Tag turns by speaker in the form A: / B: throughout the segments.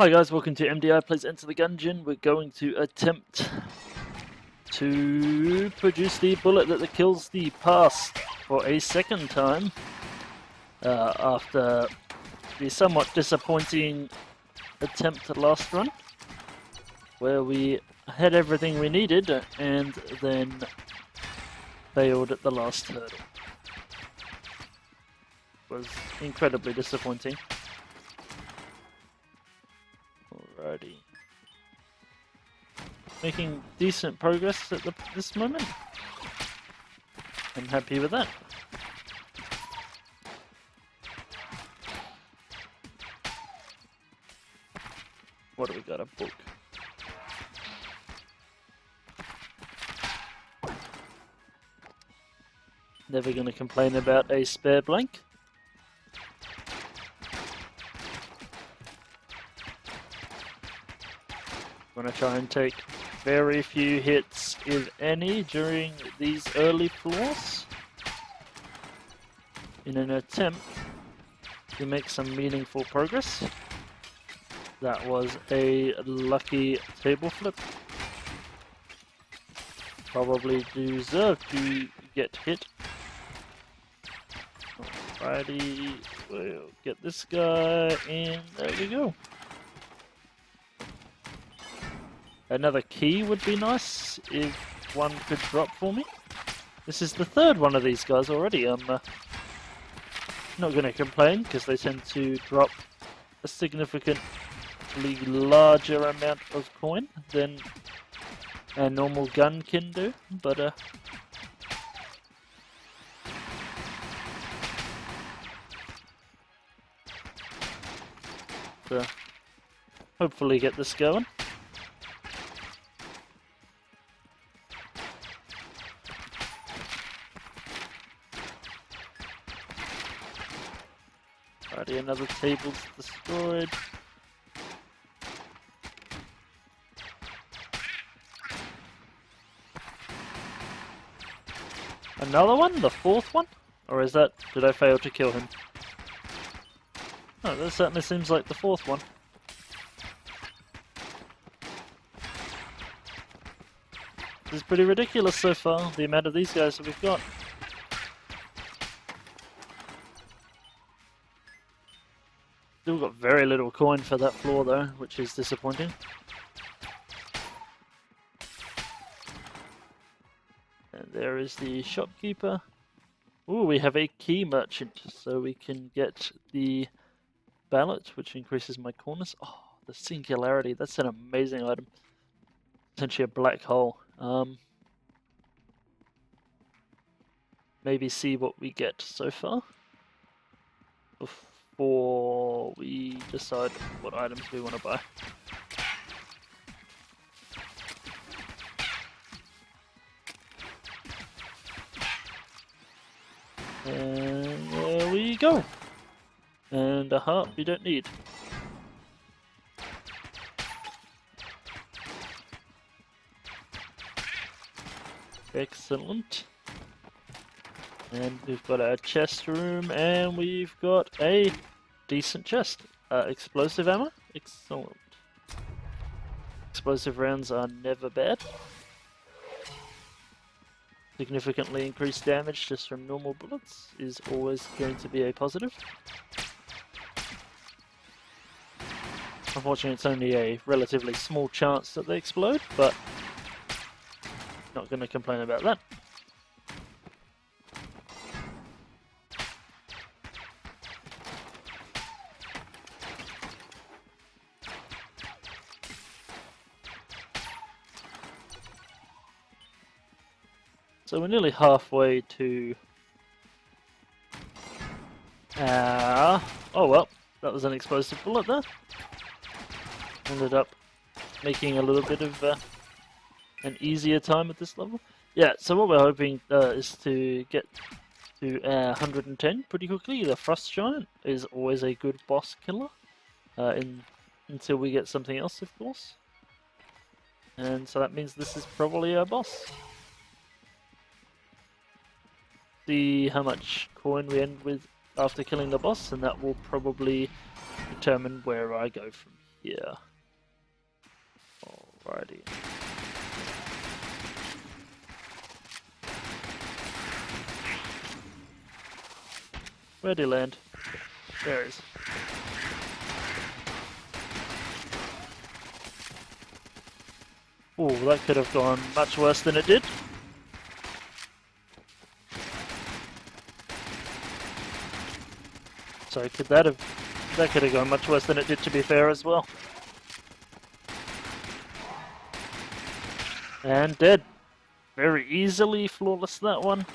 A: Hi guys, welcome to MDI Plays Enter the Gungeon. We're going to attempt to produce the bullet that kills the past for a second time after the somewhat disappointing attempt last run where we had everything we needed and then failed at the last hurdle. It was incredibly disappointing. Alrighty. Making decent progress at this moment. I'm happy with that. What do we got? A book. Never gonna complain about a spare blank. I'm going to try and take very few hits, if any, during these early floors in an attempt to make some meaningful progress. That was a lucky table flip. Probably deserved to get hit. Alrighty, we'll get this guy, and there we go. Another key would be nice if one could drop for me. This is the third one of these guys already. I'm not going to complain because they tend to drop a significantly larger amount of coin than a normal gun can do. But hopefully get this going. Alrighty, another table's destroyed. Another one? The fourth one? Or is that... did I fail to kill him? Oh, that certainly seems like the fourth one. This is pretty ridiculous so far, the amount of these guys that we've got. Still got very little coin for that floor though, which is disappointing. And there is the shopkeeper. Ooh, we have a key merchant, so we can get the ballot, which increases my corners. Oh, the singularity, that's an amazing item. Essentially a black hole. Maybe see what we get so far before we decide what items we want to buy. And there we go. And a heart we don't need. Excellent. And we've got our chest room, and we've got a decent chest. Explosive ammo? Excellent. Explosive rounds are never bad. Significantly increased damage just from normal bullets is always going to be a positive. Unfortunately, it's only a relatively small chance that they explode, but not going to complain about that. So we're nearly halfway to... oh well, that was an explosive bullet there. Ended up making a little bit of an easier time at this level. Yeah, so what we're hoping is to get to 110 pretty quickly. The Frost Giant is always a good boss killer until we get something else, of course. And so that means this is probably our boss. See how much coin we end with after killing the boss, and that will probably determine where I go from here. Alrighty. Where'd he land? There he is. Oh, that could have gone much worse than it did. So that could have gone much worse than it did, to be fair, as well. And dead. Very easily, flawless that one.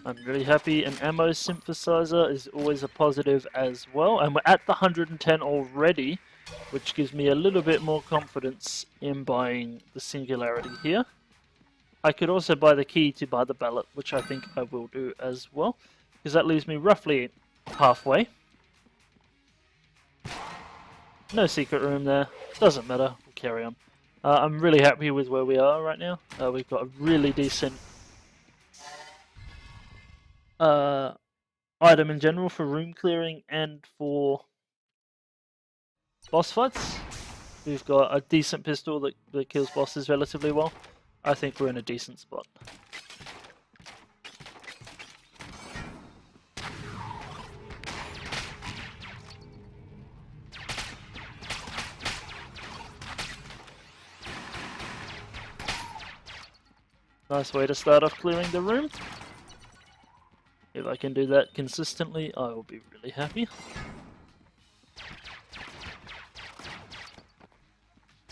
A: I'm really happy. An ammo synthesizer is always a positive as well. And we're at the 110 already, which gives me a little bit more confidence in buying the Singularity here. I could also buy the key to buy the ballot, which I think I will do as well, because that leaves me roughly halfway. No secret room there. Doesn't matter. We'll carry on. I'm really happy with where we are right now. We've got a really decent item in general for room clearing and for boss fights. We've got a decent pistol that kills bosses relatively well. I think we're in a decent spot. Nice way to start off clearing the room. If I can do that consistently, I will be really happy.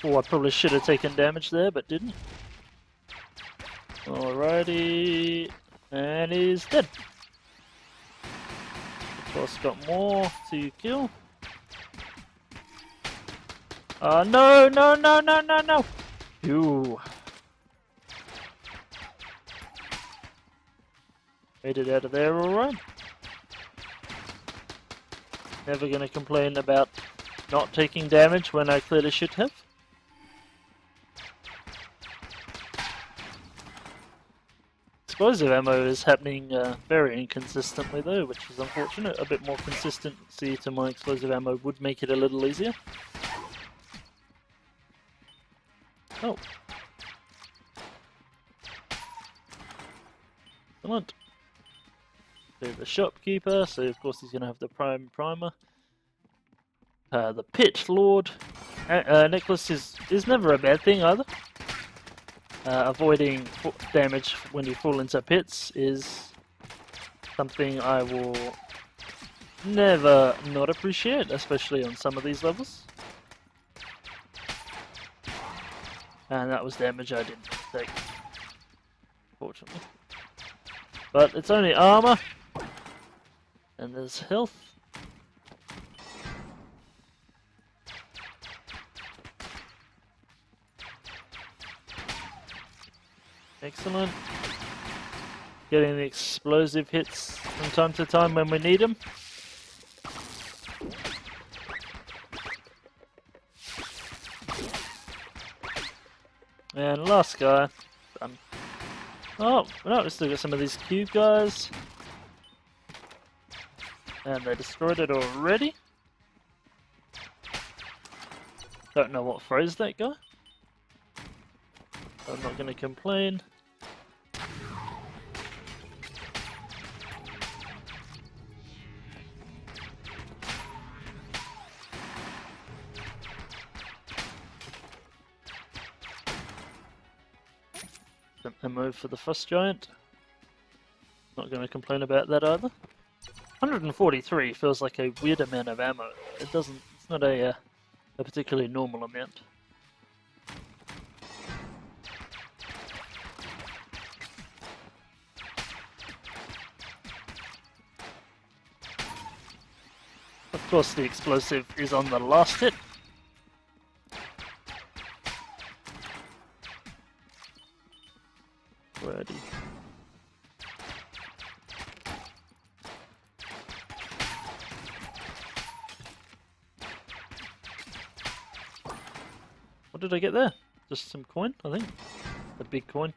A: Oh, I probably should have taken damage there, but didn't. Alrighty, and he's dead. The boss got more to kill. No, no, no, no, no, no! Phew. Made it out of there alright. Never gonna complain about not taking damage when I clearly should have. Explosive ammo is happening very inconsistently though, which is unfortunate. A bit more consistency to my explosive ammo would make it a little easier. Oh. Excellent. To the shopkeeper, so of course he's going to have the primer. The Pit Lord necklace is never a bad thing either. Avoiding damage when you fall into pits is something I will never not appreciate, especially on some of these levels. And that was damage I didn't take, fortunately. But it's only armor, and there's health. Excellent. Getting the explosive hits from time to time when we need them. And last guy. Done. Oh, no, we still got some of these cube guys. And they destroyed it already. Don't know what froze that guy. I'm not going to complain. Ammo for the Frost Giant. Not going to complain about that either. 143 feels like a weird amount of ammo. It doesn't. It's not a particularly normal amount. Of course, the explosive is on the last hit. Ready. What did I get there? Just some coin, I think. A big coin.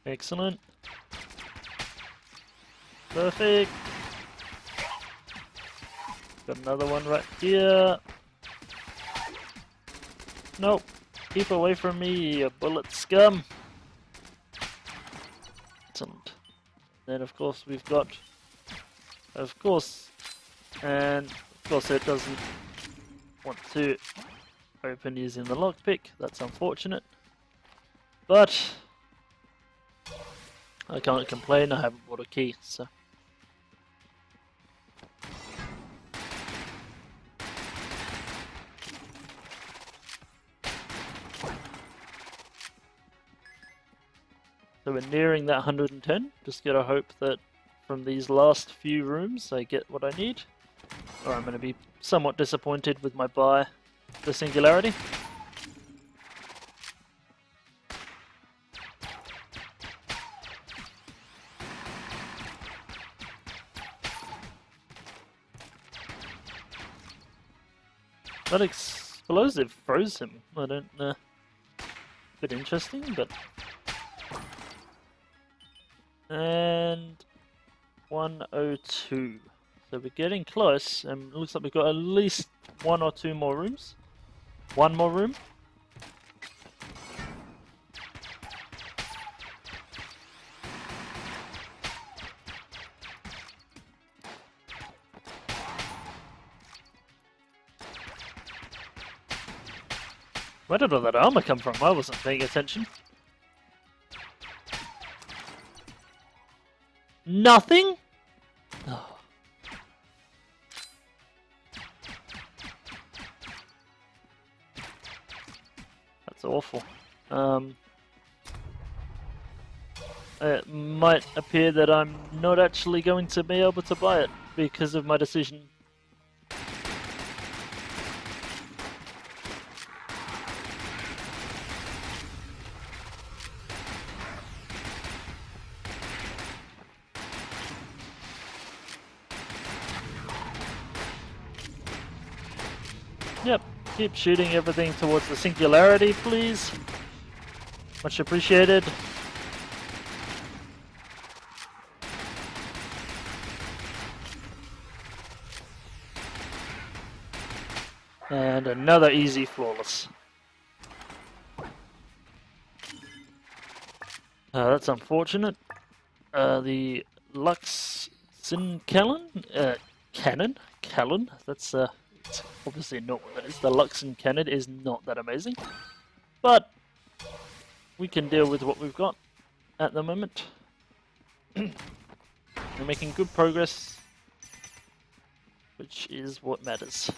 A: Excellent. Perfect. Got another one right here. Nope. Keep away from me, you bullet scum. Excellent. Then of course we've got... Of course. And of course it doesn't want to open using the lockpick. That's unfortunate. But I can't complain, I haven't bought a key, so... So we're nearing that 110. Just gotta hope that from these last few rooms I get what I need. Or I'm gonna be somewhat disappointed with my buy the Singularity. That explosive froze him. I don't know. Bit interesting, but... And 102. So we're getting close, and it looks like we've got at least 1 or 2 more rooms. 1 more room. Where did all that armor come from? I wasn't paying attention. Nothing? Oh. That's awful. It might appear that I'm not actually going to be able to buy it because of my decision. Yep, keep shooting everything towards the Singularity, please. Much appreciated. And another easy flawless. That's unfortunate. The Luxin Cannon? That's it's obviously not what that is. The Luxin Cannon is not that amazing. But we can deal with what we've got at the moment. We're making good progress, which is what matters.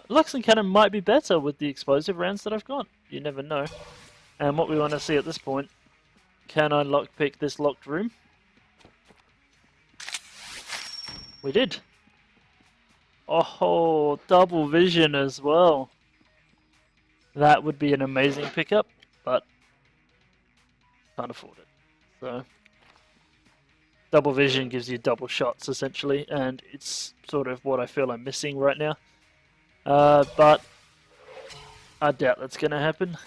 A: Luxin Cannon might be better with the explosive rounds that I've got. You never know. And what we want to see at this point, can I lockpick this locked room? We did. Oh, double vision as well. That would be an amazing pickup, but can't afford it. So, double vision gives you double shots essentially, and it's sort of what I feel I'm missing right now. But I doubt that's going to happen.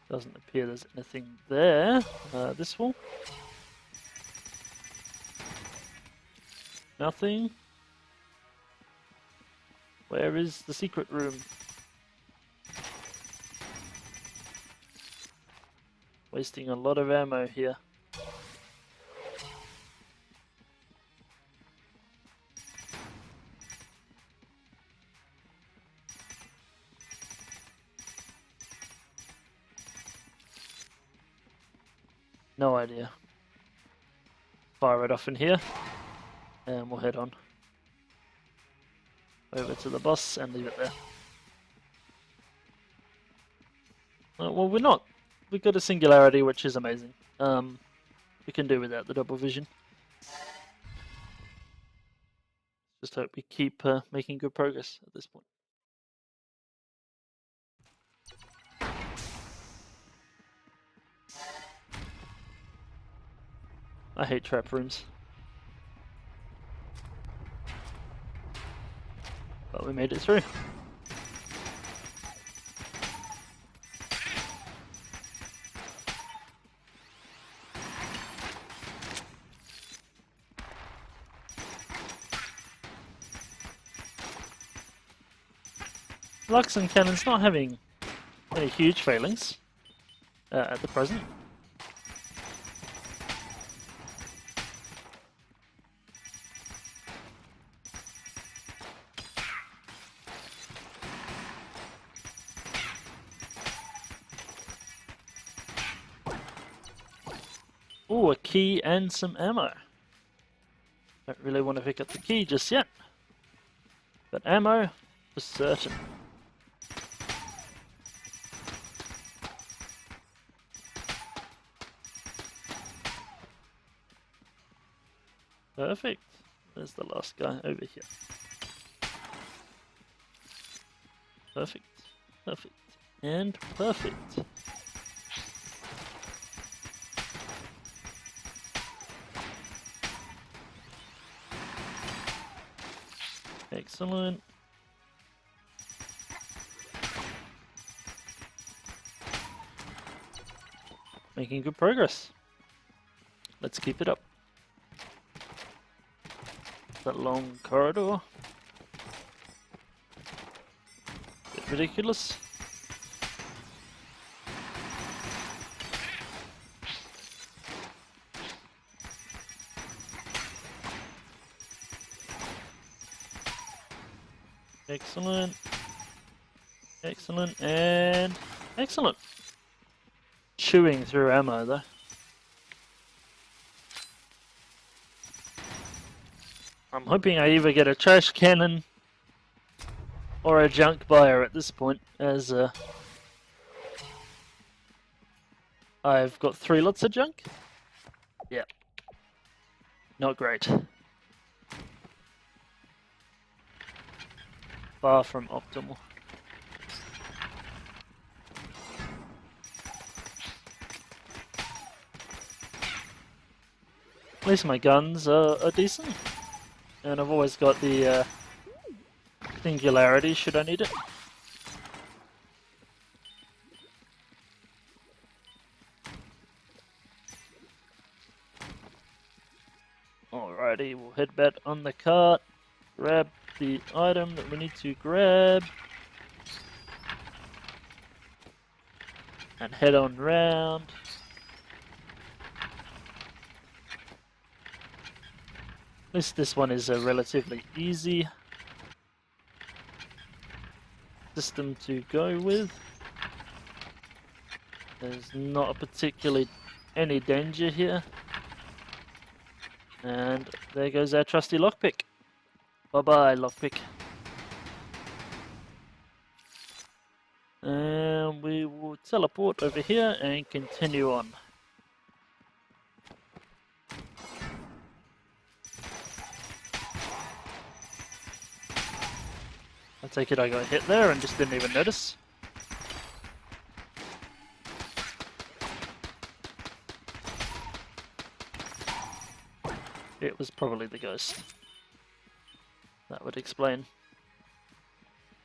A: Doesn't appear there's anything there. This wall. Nothing. Where is the secret room? Wasting a lot of ammo here. No idea. Fire it off in here, and we'll head on over to the boss and leave it there. Well, we're not. We've got a Singularity, which is amazing. We can do without the double vision. Just hope we keep making good progress at this point. I hate trap rooms. But we made it through. Luxon Cannon's not having any huge failings at the present. Ooh, a key and some ammo. Don't really want to pick up the key just yet. But ammo, for certain. Perfect. There's the last guy over here. Perfect. Perfect. And perfect. Excellent. Making good progress. Let's keep it up. That long corridor. Bit ridiculous. Excellent. Excellent and excellent. Chewing through ammo though. I'm hoping I either get a trash cannon or a junk buyer at this point, as I've got 3 lots of junk. Yeah. Not great. Far from optimal. At least my guns are decent. And I've always got the singularity should I need it. Alrighty, we'll head back on the cart, grab the item that we need to grab, and head on round. At least this one is a relatively easy system to go with. There's not particularly any danger here. And there goes our trusty lockpick. Bye-bye, lockpick. And we will teleport over here and continue on. I take it I got hit there and just didn't even notice. It was probably the ghost. That would explain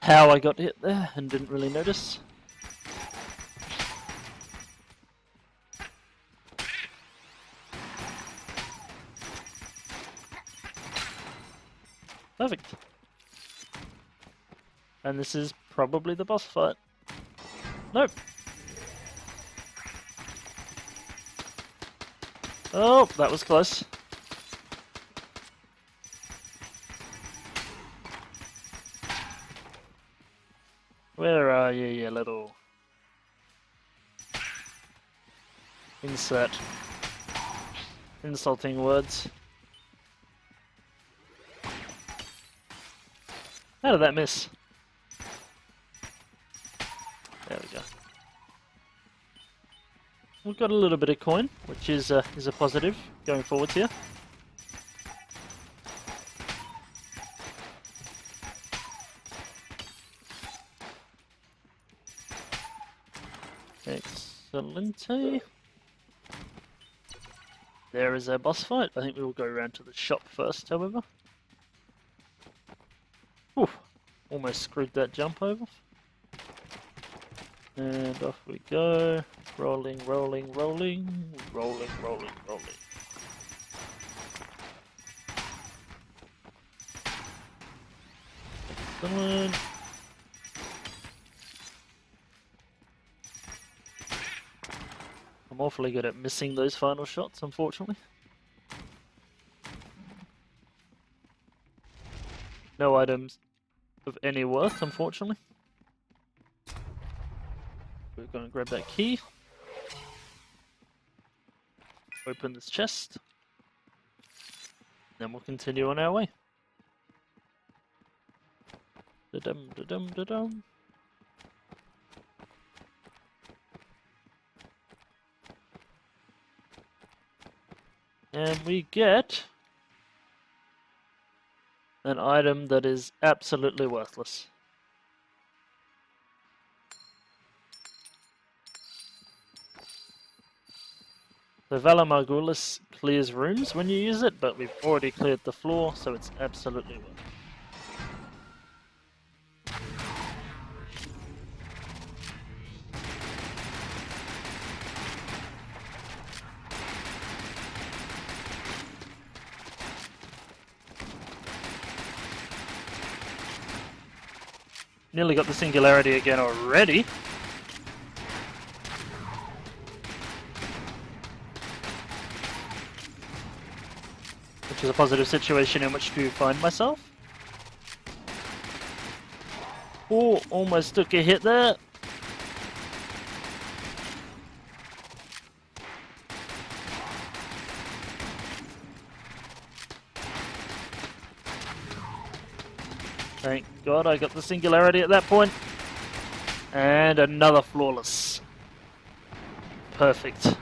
A: how I got hit there and didn't really notice. Perfect. And this is probably the boss fight. Nope. Oh, that was close. Where are you, you little insert insulting words? How did that miss? There we go. We've got a little bit of coin, which is a positive going forward here. Excellente. There is our boss fight. I think we will go around to the shop first, however. Whew, almost screwed that jump over. And off we go. Rolling, rolling, rolling, rolling, rolling, rolling. Excellent. I'm awfully good at missing those final shots, unfortunately. No items of any worth, unfortunately. We're going to grab that key. Open this chest. Then we'll continue on our way. Da-dum, da-dum, da-dum. And we get an item that is absolutely worthless. The Valor Margulis clears rooms when you use it, but we've already cleared the floor, so it's absolutely worth it. Nearly got the singularity again already. Which is a positive situation in which to find myself. Oh, almost took a hit there. Thank God I got the singularity at that point. And another flawless. Perfect.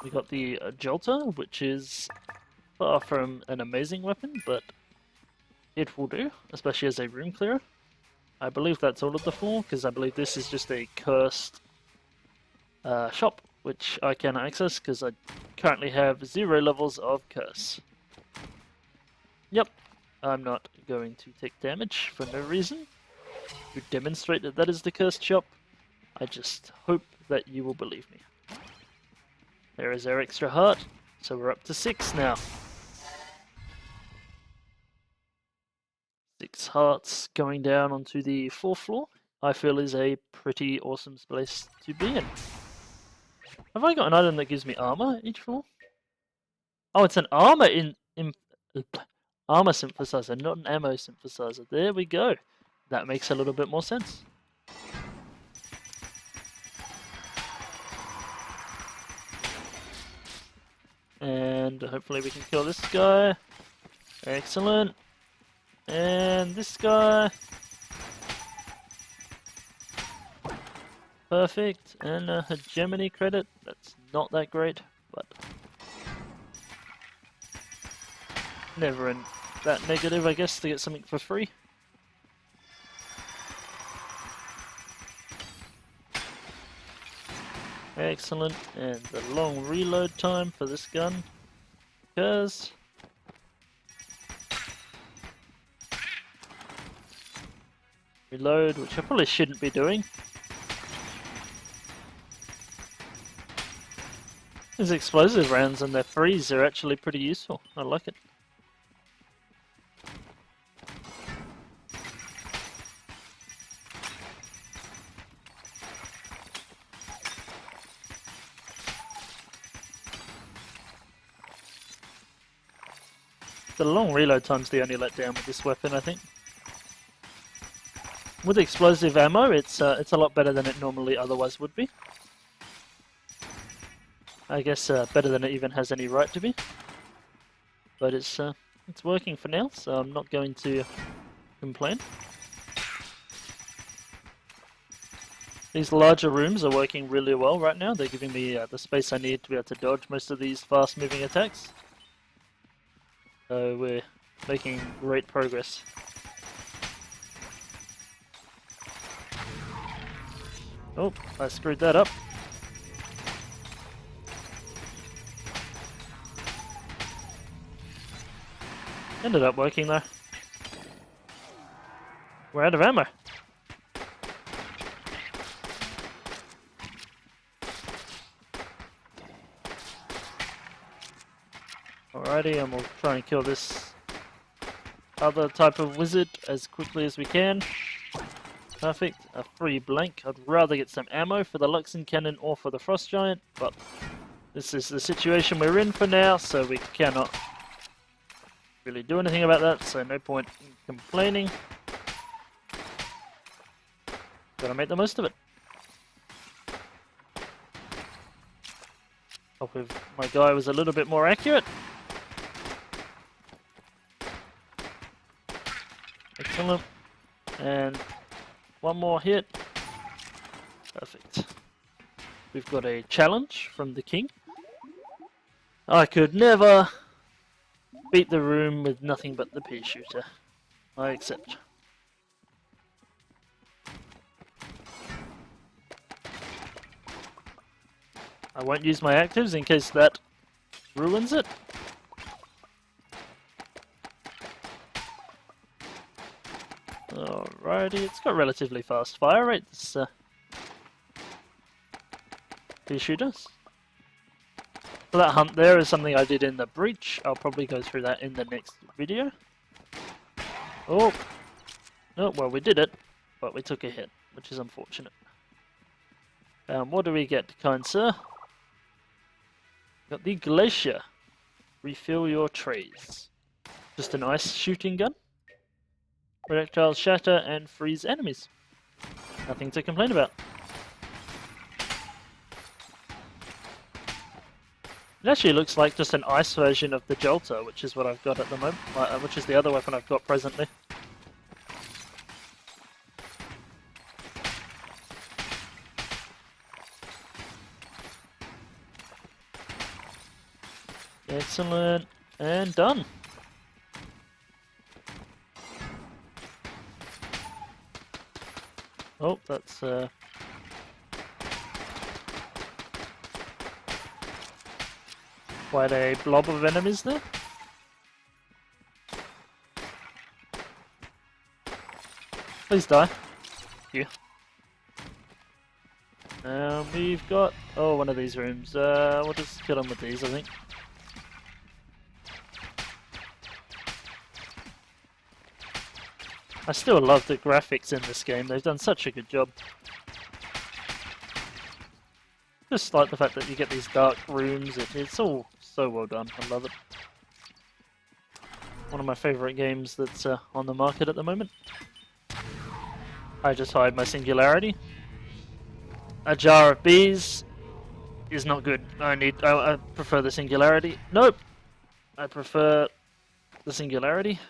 A: We got the Jolter, which is far from an amazing weapon, but it will do, especially as a room clearer. I believe that's all of the floor, because I believe this is just a cursed shop, which I can access, because I currently have 0 levels of curse. Yep, I'm not going to take damage for no reason. To demonstrate that that is the cursed shop, I just hope that you will believe me. There is our extra heart, so we're up to 6 now. 6 hearts going down onto the 4th floor, I feel is a pretty awesome place to be in. Have I got an item that gives me armor each floor? Oh, it's an armor armor synthesizer, not an ammo synthesizer. There we go. That makes a little bit more sense. And hopefully we can kill this guy. Excellent. And this guy. Perfect. And a hegemony credit. That's not that great, but never in that negative, I guess, to get something for free. Excellent. And the long reload time for this gun. Because reload, which I probably shouldn't be doing. These explosive rounds and their freeze are actually pretty useful. I like it. The long reload time's the only letdown with this weapon, I think. With explosive ammo, it's a lot better than it normally otherwise would be. I guess better than it even has any right to be. But it's working for now, so I'm not going to complain. These larger rooms are working really well right now. They're giving me the space I need to be able to dodge most of these fast-moving attacks. So we're making great progress. Oh, I screwed that up. Ended up working though. We're out of ammo. Alrighty, and we'll try and kill this other type of wizard as quickly as we can. Perfect. A free blank. I'd rather get some ammo for the Luxon Cannon or for the Frost Giant, but this is the situation we're in for now, so we cannot really do anything about that, so no point in complaining. Gotta make the most of it. Hope if my guy was a little bit more accurate. Excellent. And one more hit. Perfect. We've got a challenge from the king. I could never beat the room with nothing but the pea shooter. I accept. I won't use my actives in case that ruins it. Alrighty, it's got relatively fast fire rate, this pea shooters. So that hunt there is something I did in the breach. I'll probably go through that in the next video. Oh, well we did it, but we took a hit, which is unfortunate. What do we get, kind sir? Got the Glacier. Refill your trays. Just an ice shooting gun. Projectiles shatter and freeze enemies. Nothing to complain about. It actually looks like just an ice version of the Jolter, which is what I've got at the moment, which is the other weapon I've got presently. Excellent, and done. Oh, that's quite a blob of enemies there. Please die. Thank you. We've got one of these rooms. We'll just kill them with these, I think. I still love the graphics in this game, they've done such a good job. Just like the fact that you get these dark rooms, it's all so well done, I love it. One of my favourite games that's on the market at the moment. I just hide my singularity. A jar of bees is not good, I prefer the singularity. Nope! I prefer the singularity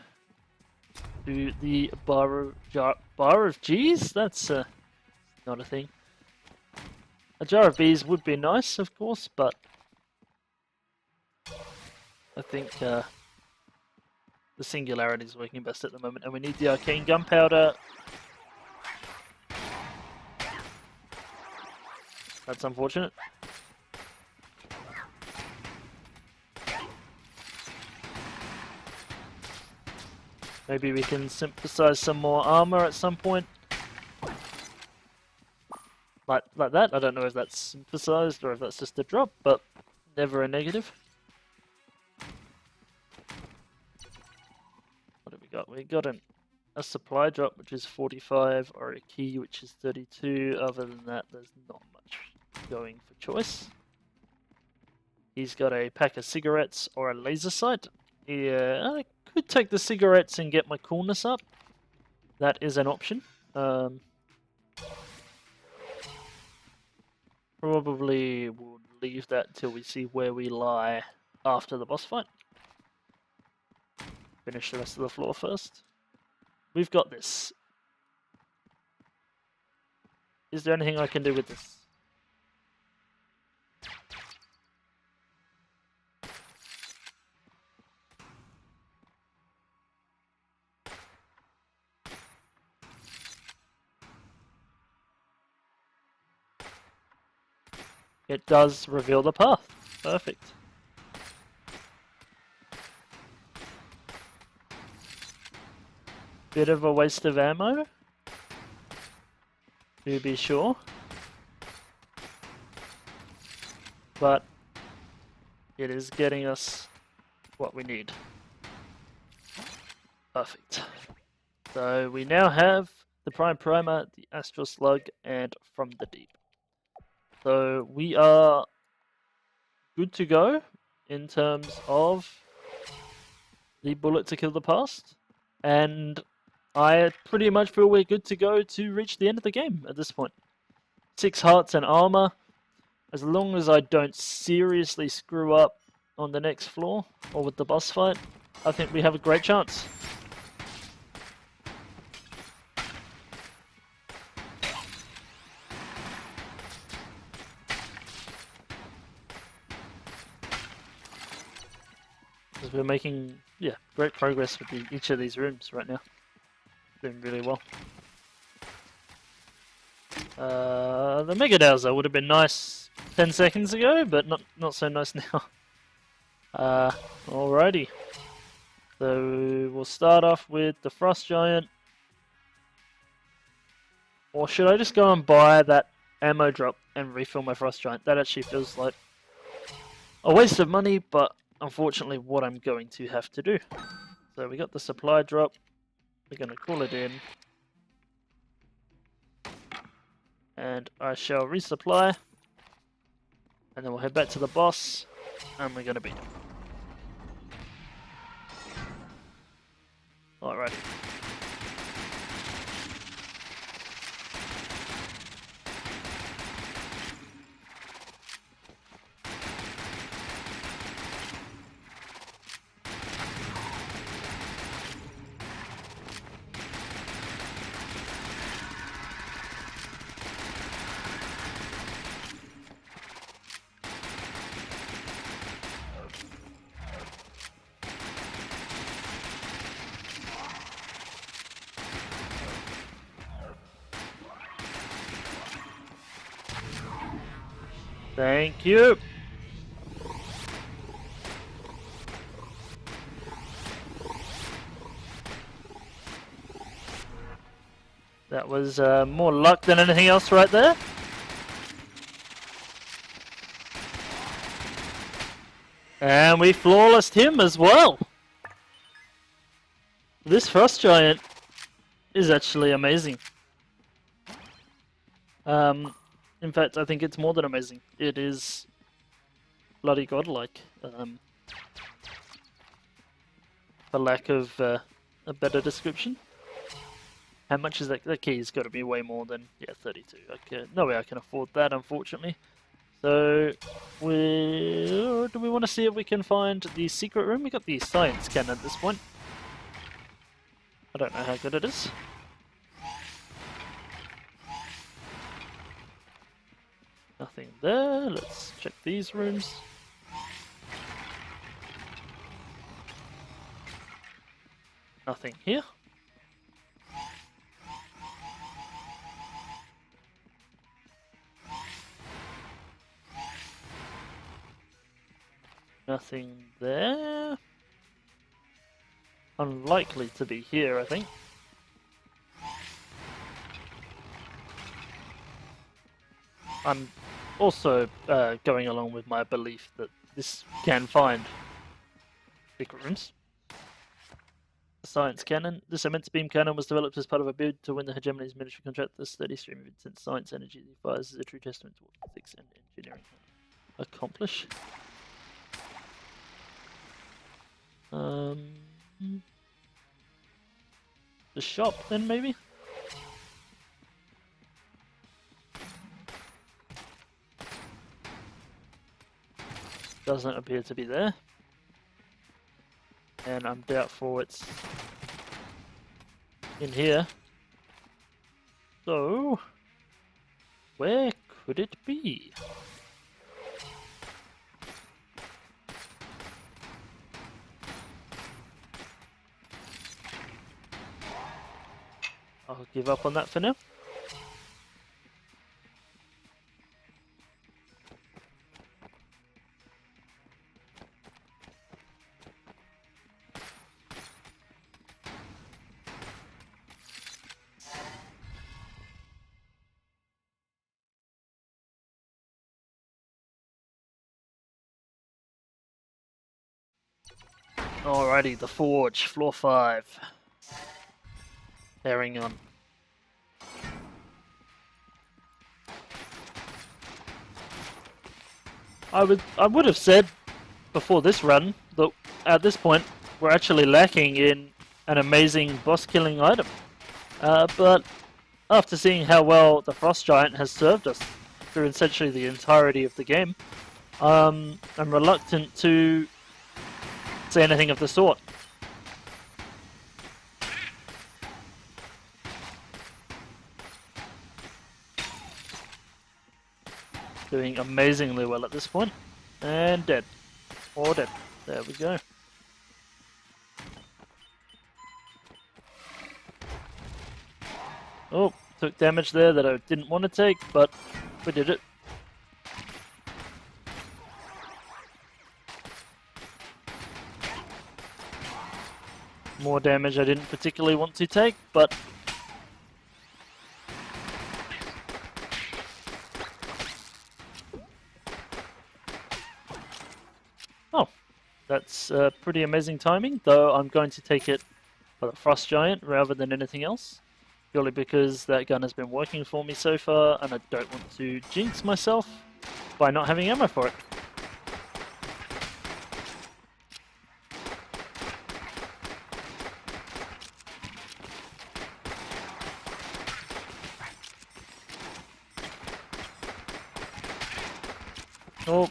A: to the bar of G's? That's not a thing. A jar of bees would be nice, of course, but I think the singularity is working best at the moment, and we need the arcane gunpowder. That's unfortunate. Maybe we can synthesize some more armor at some point. Like that. I don't know if that's synthesized or if that's just a drop, but never a negative. What have we got? We got a supply drop, which is 45, or a key, which is 32. Other than that, there's not much going for choice. He's got a pack of cigarettes or a laser sight. Yeah, I could take the cigarettes and get my coolness up. That is an option. Probably we'll leave that till we see where we lie after the boss fight. Finish the rest of the floor first. We've got this. Is there anything I can do with this? It does reveal the path. Perfect. Bit of a waste of ammo, to be sure. But it is getting us what we need. Perfect. So we now have the Prime Primer, the Astral Slug, and From the Deep. So we are good to go in terms of the Bullet to Kill the Past, and I pretty much feel we're good to go to reach the end of the game at this point. 6 hearts and armor. As long as I don't seriously screw up on the next floor or with the boss fight, I think we have a great chance. Because we're making, great progress with each of these rooms right now. Doing really well. The Mega Dowser would have been nice 10 seconds ago, but not so nice now. Alrighty. So we'll start off with the Frost Giant. Or should I just go and buy that ammo drop and refill my Frost Giant? That actually feels like a waste of money, but unfortunately what I'm going to have to do. So we got the supply drop. We're going to call it in. And I shall resupply. And then we'll head back to the boss. And we're going to beat him. Alrighty. Thank you. That was more luck than anything else right there. And we flawlessed him as well. This Frost Giant is actually amazing. In fact, I think it's more than amazing. It is bloody godlike. For lack of a better description. How much is that? That key's got to be way more than 32. Okay, no way I can afford that, unfortunately. So do we want to see if we can find the secret room? We got the science cannon at this point. I don't know how good it is. Nothing there. Let's check these rooms. Nothing here. Nothing there. Unlikely to be here, I think. I'm also going along with my belief that this can find secret rooms. The science cannon. This immense beam cannon was developed as part of a bid to win the hegemony's military contract. The steady stream of intense science energy it fires is a true testament to what physics and engineering can accomplish. The shop, then, maybe? Doesn't appear to be there. And I'm doubtful it's in here. So, where could it be? I'll give up on that for now. Alrighty, the Forge, floor 5. Carrying on. I would have said before this run that at this point we're actually lacking in an amazing boss killing item. But after seeing how well the Frost Giant has served us through essentially the entirety of the game, I'm reluctant to say anything of the sort. Doing amazingly well at this point. And dead. Or dead. There we go. Oh, took damage there that I didn't want to take, but we did it. More damage I didn't particularly want to take, but oh, that's pretty amazing timing, though I'm going to take it for the Frost Giant rather than anything else, purely because that gun has been working for me so far, and I don't want to jinx myself by not having ammo for it. Oh.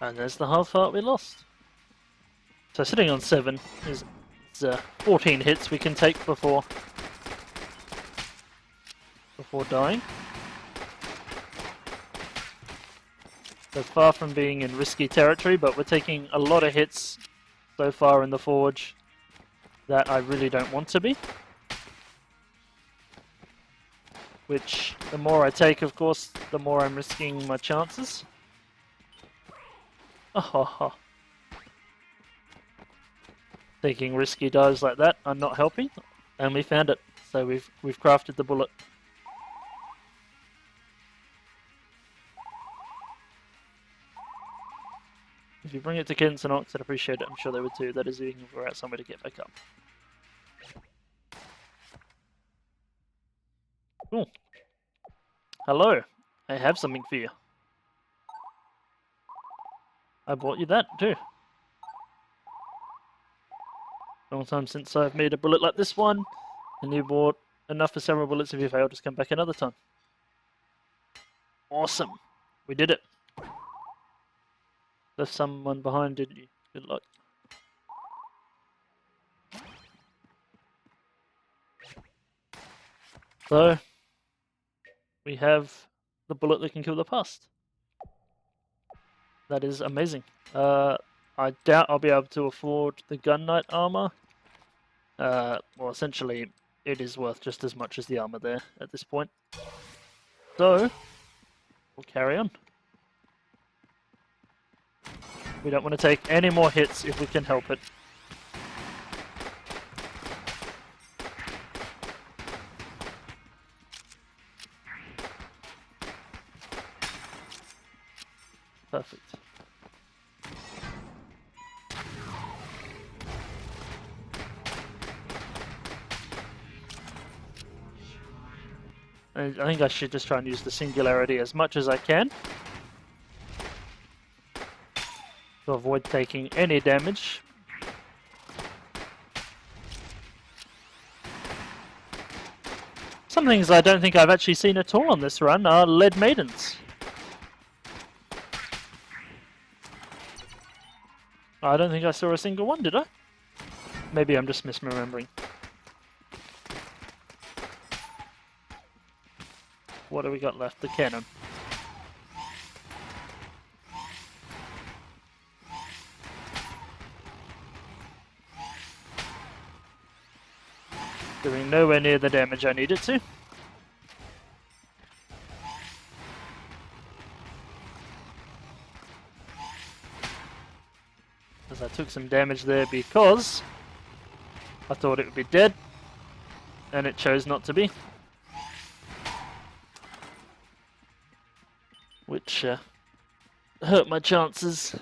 A: And there's the half heart we lost. So sitting on 7 is 14 hits we can take before dying. So far from being in risky territory, but we're taking a lot of hits so far in the Forge that I really don't want to be. Which, the more I take, of course, the more I'm risking my chances. Oh, taking risky dives like that are not helping, and we found it. So we've crafted the bullet. If you bring it to Cadence and Ox, I'd appreciate it. I'm sure they would too. That is even if we're out somewhere to get back up. Cool. Hello. I have something for you. I bought you that too. Long time since I've made a bullet like this one, and you bought enough for several bullets. If you fail, just come back another time. Awesome. We did it. Left someone behind, didn't you? Good luck. So, we have the bullet that can kill the past. That is amazing. I doubt I'll be able to afford the Gun Knight armor. Well, essentially, it is worth just as much as the armor there at this point. So, we'll carry on. We don't want to take any more hits if we can help it. Perfect. I think I should just try and use the singularity as much as I can to avoid taking any damage. Some things I don't think I've actually seen at all on this run are lead maidens. I don't think I saw a single one, did I? Maybe I'm just misremembering. What do we got left? The cannon. Doing nowhere near the damage I needed to. As I took some damage there because I thought it would be dead, and it chose not to be. Which hurt my chances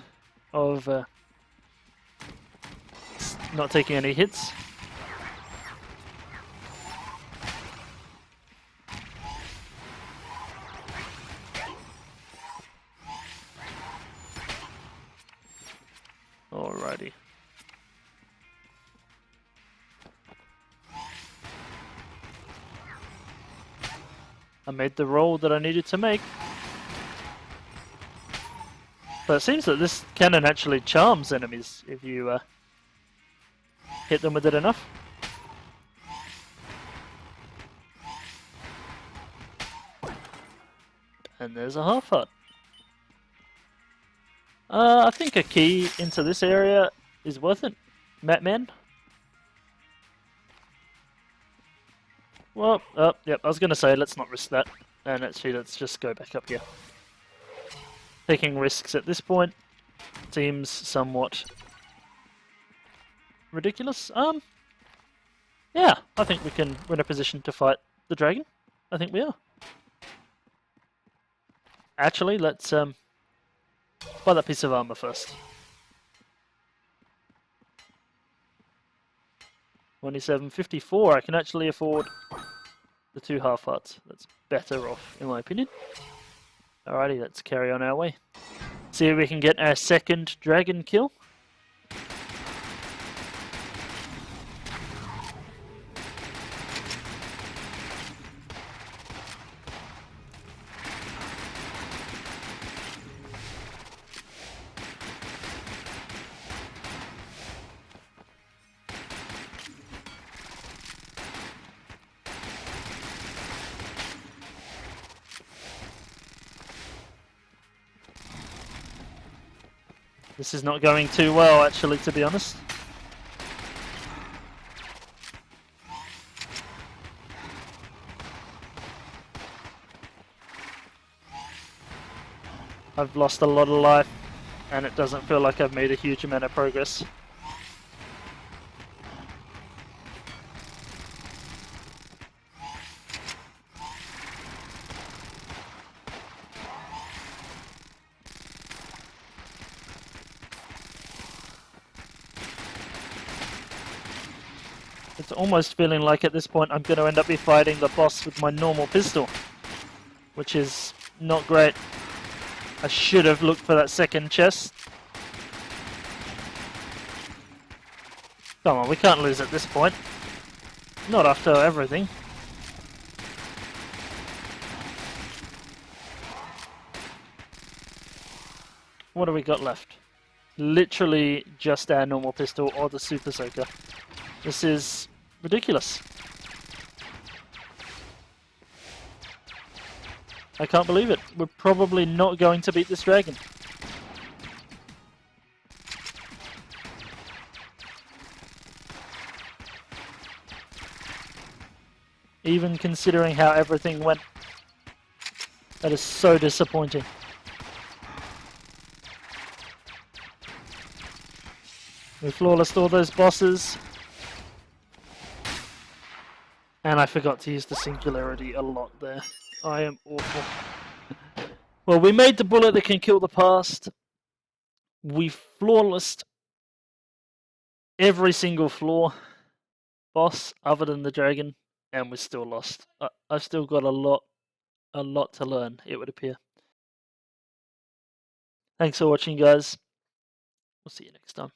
A: of not taking any hits. Alrighty. I made the roll that I needed to make. But it seems that this cannon actually charms enemies if you hit them with it enough. And there's a half heart. I think a key into this area is worth it. Matman. Well, yep, I was going to say let's not risk that. And actually let's just go back up here. Taking risks at this point seems somewhat ridiculous. Yeah, I think we're in a position to fight the dragon. I think we are. Actually, let's buy that piece of armor first. 27.54. I can actually afford the 2 half hearts. That's better off, in my opinion. Alrighty, let's carry on our way. See if we can get our second dragon kill. This is not going too well, actually, to be honest. I've lost a lot of life, and it doesn't feel like I've made a huge amount of progress. It's almost feeling like at this point I'm going to end up fighting the boss with my normal pistol, which is not great. I should have looked for that second chest. Come on, we can't lose at this point. Not after everything. What do we got left? Literally just our normal pistol or the super soaker. This is ridiculous. I can't believe it. We're probably not going to beat this dragon. Even considering how everything went. That is so disappointing. We flawlessed all those bosses. And I forgot to use the singularity a lot there. I am awful. Well, we made the bullet that can kill the past. We flawlessed every single floor boss other than the dragon, and we still lost. I've still got a lot to learn, it would appear. Thanks for watching, guys. We'll see you next time.